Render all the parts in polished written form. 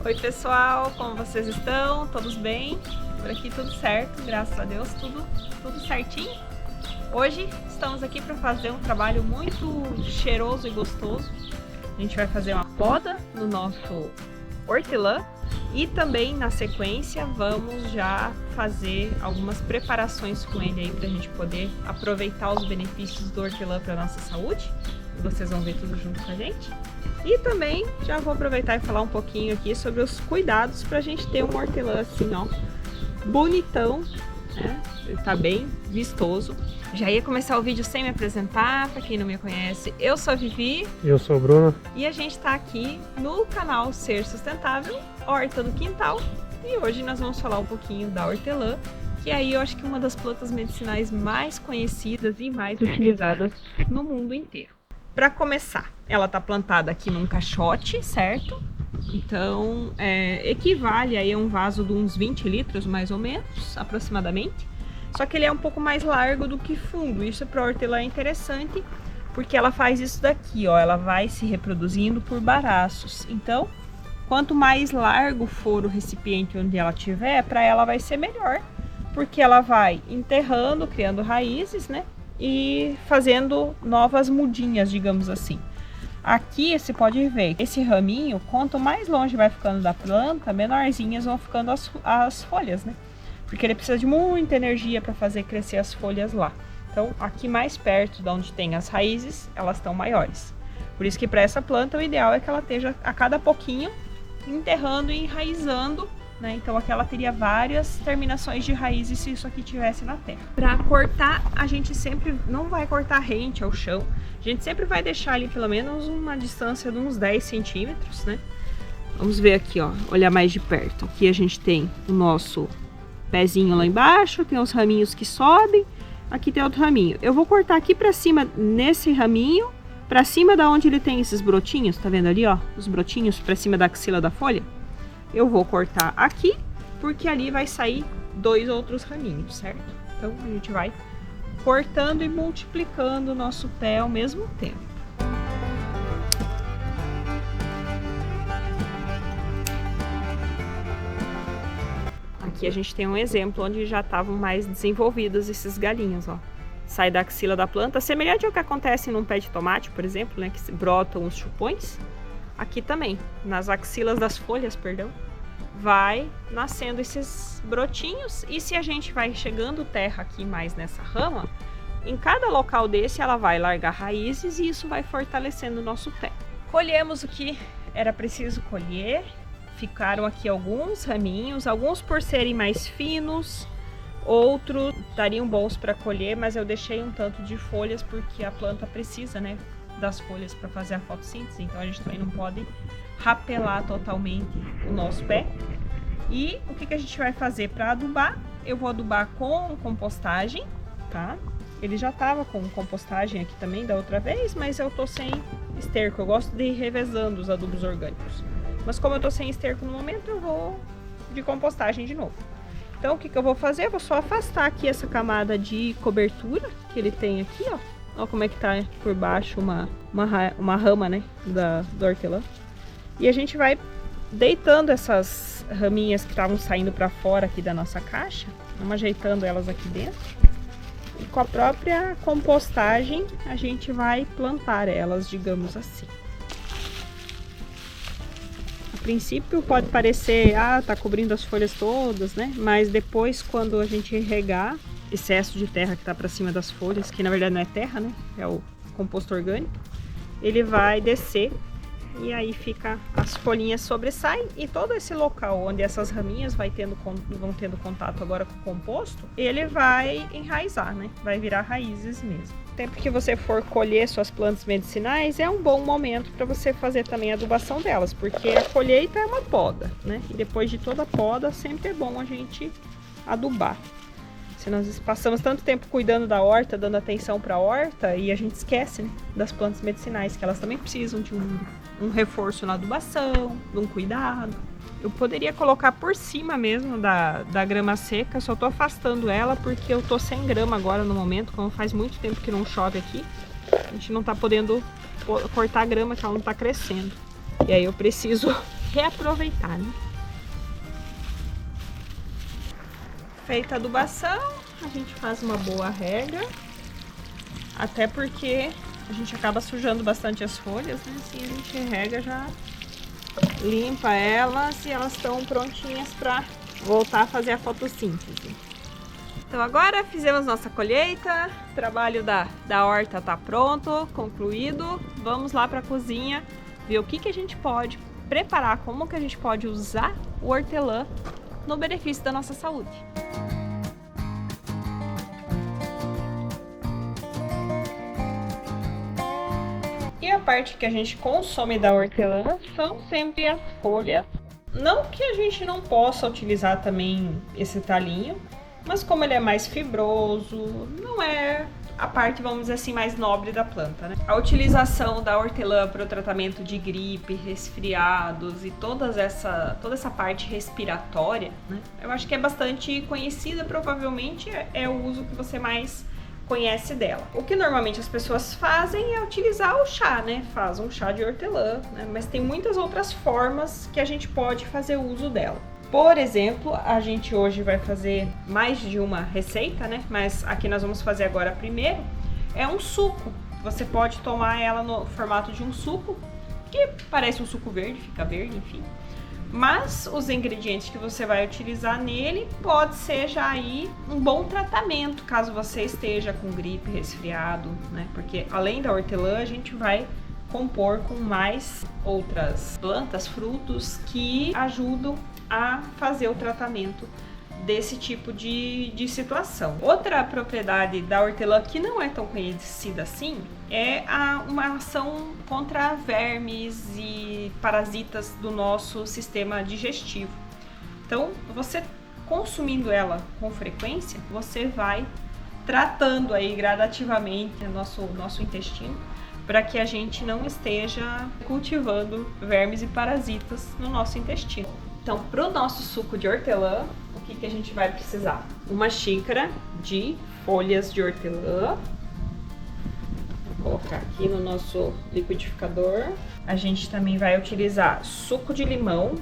Oi pessoal, como vocês estão? Todos bem? Por aqui tudo certo, graças a Deus, tudo certinho. Hoje estamos aqui para fazer um trabalho muito cheiroso e gostoso. A gente vai fazer uma poda no nosso hortelã e também na sequência vamos já fazer algumas preparações com ele aí para a gente poder aproveitar os benefícios do hortelã para nossa saúde. Vocês vão ver tudo junto com a gente. E também já vou aproveitar e falar um pouquinho aqui sobre os cuidados para a gente ter um hortelã assim, ó, bonitão, né? Ele tá bem vistoso. Já ia começar o vídeo sem me apresentar, para quem não me conhece, eu sou a Vivi. Eu sou o Bruno. E a gente tá aqui no canal Ser Sustentável, Horta do Quintal. E hoje nós vamos falar um pouquinho da hortelã, que aí eu acho que é uma das plantas medicinais mais conhecidas e mais utilizadas no mundo inteiro. Para começar, ela tá plantada aqui num caixote, certo? Então, equivale aí a um vaso de uns 20 litros, mais ou menos, aproximadamente. Só que ele é um pouco mais largo do que fundo. Isso para hortelã é interessante, porque ela faz isso daqui, ó. Ela vai se reproduzindo por baraços. Então, quanto mais largo for o recipiente onde ela tiver, para ela vai ser melhor, porque ela vai enterrando, criando raízes, né? E fazendo novas mudinhas, digamos assim. Aqui você pode ver, esse raminho, quanto mais longe vai ficando da planta, menorzinhas vão ficando as folhas, né? Porque ele precisa de muita energia para fazer crescer as folhas lá. Então, aqui mais perto de onde tem as raízes, elas estão maiores. Por isso que para essa planta o ideal é que ela esteja a cada pouquinho enterrando e enraizando, né? Então aqui ela teria várias terminações de raízes se isso aqui tivesse na terra. Para cortar, a gente sempre não vai cortar rente ao chão. A gente sempre vai deixar ali pelo menos uma distância de uns 10 centímetros, né? Vamos ver aqui, ó, olhar mais de perto. Aqui a gente tem o nosso pezinho lá embaixo, tem os raminhos que sobem. Aqui tem outro raminho. Eu vou cortar aqui para cima nesse raminho, para cima da onde ele tem esses brotinhos, tá vendo ali, ó? Os brotinhos para cima da axila da folha. Eu vou cortar aqui, porque ali vai sair 2 outros raminhos, certo? Então a gente vai cortando e multiplicando o nosso pé ao mesmo tempo. Aqui a gente tem um exemplo onde já estavam mais desenvolvidos esses galinhos, ó. Sai da axila da planta, semelhante ao que acontece num pé de tomate, por exemplo, né? Que brotam os chupões. Aqui também, nas axilas das folhas, perdão, vai nascendo esses brotinhos. E se a gente vai chegando terra aqui mais nessa rama, em cada local desse ela vai largar raízes e isso vai fortalecendo o nosso pé. Colhemos o que era preciso colher. Ficaram aqui alguns raminhos, alguns por serem mais finos, outros estariam bons para colher, mas eu deixei um tanto de folhas porque a planta precisa, né, das folhas para fazer a fotossíntese, então a gente também não pode rapelar totalmente o nosso pé. E o que a gente vai fazer para adubar? Eu vou adubar com compostagem, tá? Ele já tava com compostagem aqui também da outra vez, mas eu tô sem esterco. Eu gosto de ir revezando os adubos orgânicos. Mas como eu tô sem esterco no momento, eu vou de compostagem de novo. Então o que eu vou fazer? Eu vou só afastar aqui essa camada de cobertura que ele tem aqui, ó. Olha como é que tá por baixo uma rama, né, do hortelã. E a gente vai deitando essas raminhas que estavam saindo para fora aqui da nossa caixa. Vamos ajeitando elas aqui dentro. E com a própria compostagem a gente vai plantar elas, digamos assim. A princípio pode parecer, tá cobrindo as folhas todas, né? Mas depois, quando a gente regar, excesso de terra que tá para cima das folhas, que na verdade não é terra, né? É o composto orgânico. Ele vai descer e aí fica, as folhinhas sobressaem e todo esse local onde essas raminhas vão tendo contato agora com o composto, ele vai enraizar, né? Vai virar raízes mesmo. Sempre que você for colher suas plantas medicinais, é um bom momento para você fazer também a adubação delas, porque a colheita é uma poda, né? E depois de toda a poda, sempre é bom a gente adubar. Se nós passamos tanto tempo cuidando da horta, dando atenção para a horta, e a gente esquece, né, das plantas medicinais, que elas também precisam de um reforço na adubação, de um cuidado. Eu poderia colocar por cima mesmo da grama seca, só tô afastando ela porque eu tô sem grama agora no momento, como faz muito tempo que não chove aqui. A gente não tá podendo cortar a grama, que ela não tá crescendo. E aí eu preciso reaproveitar, né? Feita a adubação, a gente faz uma boa rega, até porque a gente acaba sujando bastante as folhas, né? Assim a gente rega, já limpa elas e elas estão prontinhas para voltar a fazer a fotossíntese. Então agora fizemos nossa colheita, o trabalho da horta tá pronto, concluído. Vamos lá para a cozinha ver o que a gente pode preparar, como que a gente pode usar o hortelã no benefício da nossa saúde. E a parte que a gente consome da hortelã são sempre as folhas. Não que a gente não possa utilizar também esse talinho, mas como ele é mais fibroso, não é a parte, vamos dizer assim, mais nobre da planta, né? A utilização da hortelã para o tratamento de gripe, resfriados e toda essa parte respiratória, né? Eu acho que é bastante conhecida, provavelmente é o uso que você mais conhece dela. O que normalmente as pessoas fazem é utilizar o chá, né? Faz um chá de hortelã, né? Mas tem muitas outras formas que a gente pode fazer uso dela. Por exemplo, a gente hoje vai fazer mais de uma receita, né? Mas aqui nós vamos fazer agora primeiro, é um suco. Você pode tomar ela no formato de um suco, que parece um suco verde, fica verde, enfim. Mas os ingredientes que você vai utilizar nele pode ser já aí um bom tratamento, caso você esteja com gripe, resfriado, né? Porque além da hortelã, a gente vai compor com mais outras plantas, frutos que ajudam a fazer o tratamento desse tipo de situação. Outra propriedade da hortelã que não é tão conhecida assim é uma ação contra vermes e parasitas do nosso sistema digestivo. Então, você consumindo ela com frequência, você vai tratando aí gradativamente o nosso intestino para que a gente não esteja cultivando vermes e parasitas no nosso intestino. Então, para o nosso suco de hortelã, o que a gente vai precisar? Uma xícara de folhas de hortelã. Vou colocar aqui no nosso liquidificador. A gente também vai utilizar suco de limão.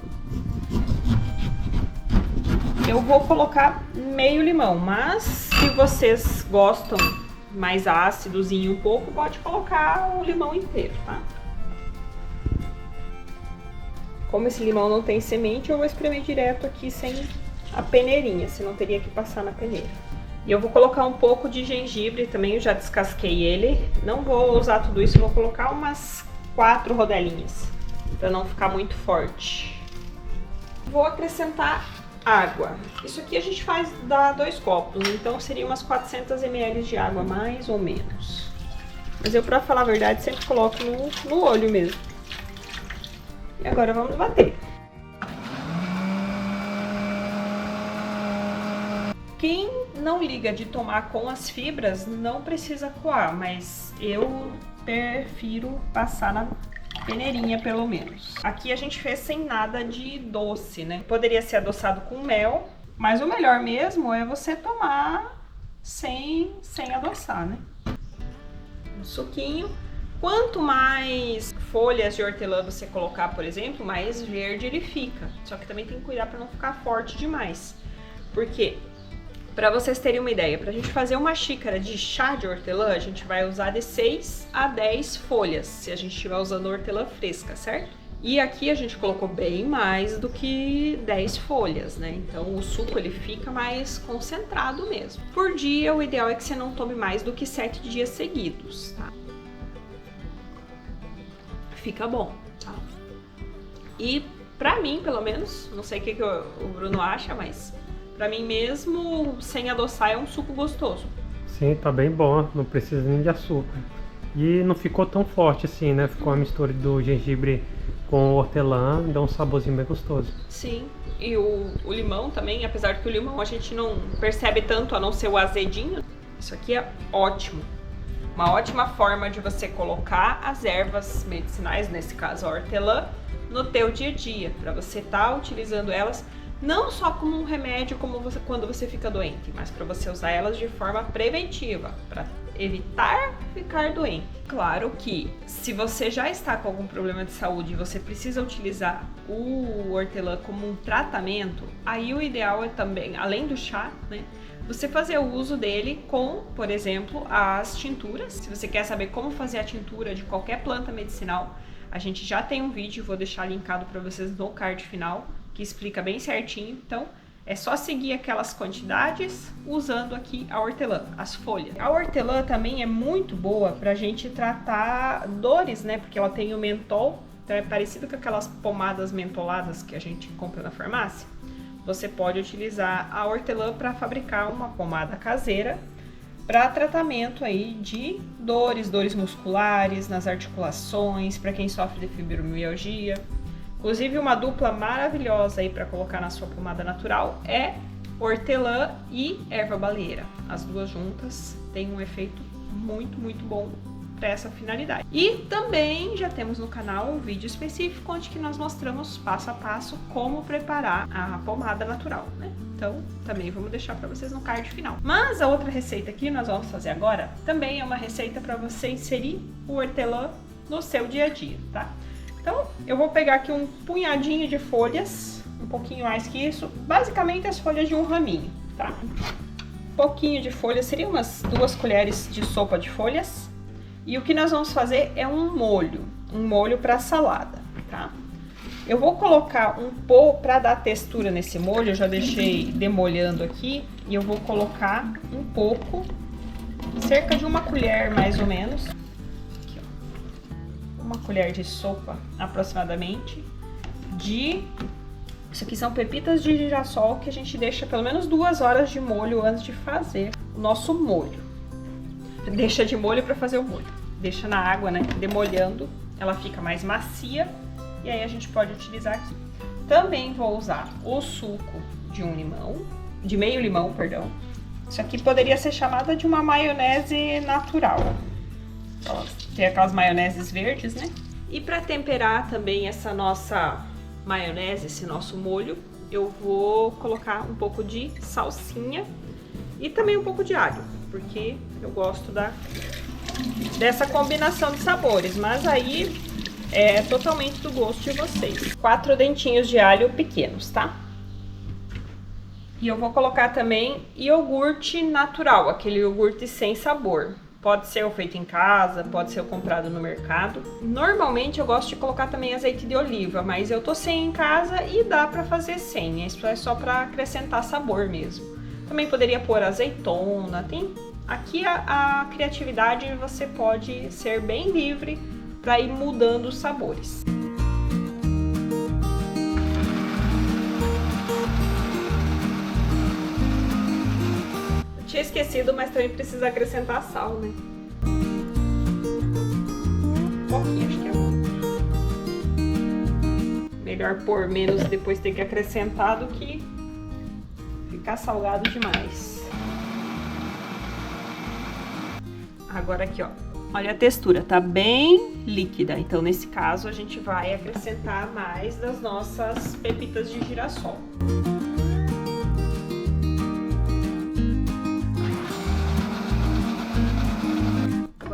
Eu vou colocar meio limão, mas se vocês gostam mais ácidozinho um pouco, pode colocar o limão inteiro, tá? Como esse limão não tem semente, eu vou espremer direto aqui sem a peneirinha, senão teria que passar na peneira. E eu vou colocar um pouco de gengibre também, eu já descasquei ele. Não vou usar tudo isso, vou colocar umas 4 rodelinhas, para não ficar muito forte. Vou acrescentar água. Isso aqui a gente faz, dá 2 copos, então seria umas 400 ml de água, mais ou menos. Mas eu, pra falar a verdade, sempre coloco no olho mesmo. E agora vamos bater. Quem não liga de tomar com as fibras, não precisa coar, mas eu prefiro passar na peneirinha pelo menos. Aqui a gente fez sem nada de doce, né? Poderia ser adoçado com mel, mas o melhor mesmo é você tomar sem adoçar, né? Um suquinho. Quanto mais folhas de hortelã você colocar, por exemplo, mais verde ele fica. Só que também tem que cuidar para não ficar forte demais. Porque, para vocês terem uma ideia, para a gente fazer uma xícara de chá de hortelã, a gente vai usar de 6 a 10 folhas, se a gente estiver usando hortelã fresca, certo? E aqui a gente colocou bem mais do que 10 folhas, né? Então o suco ele fica mais concentrado mesmo. Por dia, o ideal é que você não tome mais do que 7 dias seguidos, tá? Fica bom, tá? E pra mim, pelo menos, não sei o que o Bruno acha, mas pra mim mesmo, sem adoçar, é um suco gostoso. Sim, tá bem bom, não precisa nem de açúcar. E não ficou tão forte assim, né? Ficou a mistura do gengibre com o hortelã, dá um saborzinho bem gostoso. Sim, e o limão também, apesar que o limão a gente não percebe tanto, a não ser o azedinho. Isso aqui é ótimo. Uma ótima forma de você colocar as ervas medicinais, nesse caso a hortelã, no teu dia a dia, para você estar utilizando elas não só como um remédio quando você fica doente, mas para você usar elas de forma preventiva, para evitar ficar doente. Claro que se você já está com algum problema de saúde e você precisa utilizar o hortelã como um tratamento, aí o ideal é também, além do chá, né, você fazer o uso dele com, por exemplo, as tinturas. Se você quer saber como fazer a tintura de qualquer planta medicinal, a gente já tem um vídeo, vou deixar linkado para vocês no card final, que explica bem certinho. Então, é só seguir aquelas quantidades usando aqui a hortelã, as folhas. A hortelã também é muito boa pra gente tratar dores, né? Porque ela tem o mentol, então é parecido com aquelas pomadas mentoladas que a gente compra na farmácia. Você pode utilizar a hortelã para fabricar uma pomada caseira para tratamento aí de dores musculares, nas articulações, para quem sofre de fibromialgia. Inclusive, uma dupla maravilhosa aí para colocar na sua pomada natural é hortelã e erva baleeira. As duas juntas têm um efeito muito bom para essa finalidade. E também já temos no canal um vídeo específico onde que nós mostramos passo a passo como preparar a pomada natural, né? Então, também vamos deixar para vocês no card final. Mas a outra receita que nós vamos fazer agora também é uma receita para você inserir o hortelã no seu dia a dia, tá? Então, eu vou pegar aqui um punhadinho de folhas, um pouquinho mais que isso, basicamente as folhas de um raminho, tá? Um pouquinho de folhas, seria umas 2 colheres de sopa de folhas. E o que nós vamos fazer é um molho para salada, tá? Eu vou colocar um pouco, para dar textura nesse molho, eu já deixei demolhando aqui, e eu vou colocar um pouco, cerca de 1 colher mais ou menos. 1 colher de sopa, aproximadamente, isso aqui são pepitas de girassol que a gente deixa pelo menos 2 horas de molho antes de fazer o nosso molho. Deixa de molho para fazer o molho. Deixa na água, né, demolhando, ela fica mais macia e aí a gente pode utilizar aqui. Também vou usar o suco de meio limão, perdão. Isso aqui poderia ser chamada de uma maionese natural. Tem aquelas maioneses verdes, né? E para temperar também essa nossa maionese, esse nosso molho, eu vou colocar um pouco de salsinha e também um pouco de alho, porque eu gosto dessa combinação de sabores, mas aí é totalmente do gosto de vocês. 4 dentinhos de alho pequenos, tá? E eu vou colocar também iogurte natural, aquele iogurte sem sabor. Pode ser o feito em casa, pode ser o comprado no mercado. Normalmente eu gosto de colocar também azeite de oliva, mas eu tô sem em casa e dá pra fazer sem. Isso é só pra acrescentar sabor mesmo. Também poderia pôr azeitona. Aqui a criatividade, você pode ser bem livre pra ir mudando os sabores. Tinha esquecido, mas também precisa acrescentar sal, né? Um pouquinho, acho que é bom. Melhor pôr menos e depois ter que acrescentar do que ficar salgado demais. Agora aqui, ó. Olha a textura, tá bem líquida. Então, nesse caso, a gente vai acrescentar mais das nossas pepitas de girassol.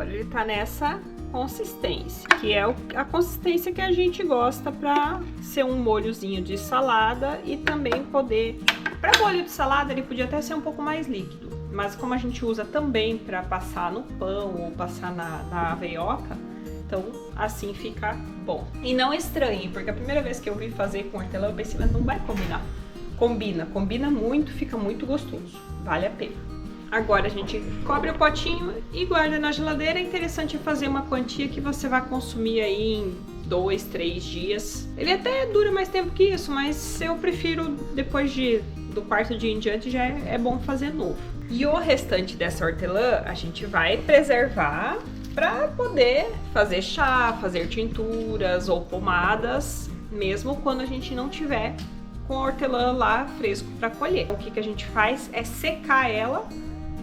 Ele tá nessa consistência, que é a consistência que a gente gosta para ser um molhozinho de salada e também poder... Para molho de salada ele podia até ser um pouco mais líquido, mas como a gente usa também para passar no pão ou passar na aveioca, então assim fica bom. E não estranhe, porque a primeira vez que eu vi fazer com hortelã eu pensei, mas não vai combinar. Combina muito, fica muito gostoso, vale a pena. Agora a gente cobre o potinho e guarda na geladeira. É interessante fazer uma quantia que você vai consumir aí em 2, 3 dias. Ele até dura mais tempo que isso, mas eu prefiro depois do 4º dia em diante já é bom fazer novo. E o restante dessa hortelã a gente vai preservar para poder fazer chá, fazer tinturas ou pomadas, mesmo quando a gente não tiver com a hortelã lá fresco para colher. O que a gente faz é secar ela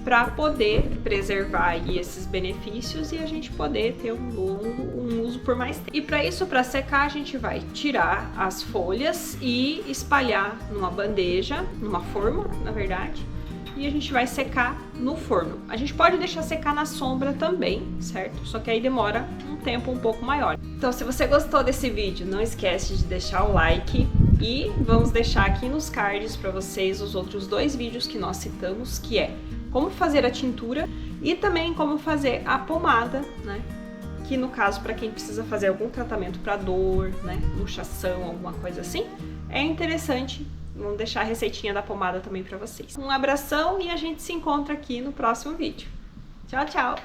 para poder preservar aí esses benefícios e a gente poder ter um uso por mais tempo. E para isso, para secar, a gente vai tirar as folhas e espalhar numa bandeja, numa forma, na verdade. e a gente vai secar no forno. A gente pode deixar secar na sombra também, certo? Só que aí demora um tempo um pouco maior. Então, se você gostou desse vídeo, não esquece de deixar o like e vamos deixar aqui nos cards para vocês os outros 2 vídeos que nós citamos, que é como fazer a tintura e também como fazer a pomada, né? Que no caso, para quem precisa fazer algum tratamento para dor, né, luxação, alguma coisa assim, é interessante. Vamos deixar a receitinha da pomada também para vocês. Um abração e a gente se encontra aqui no próximo vídeo. Tchau, tchau!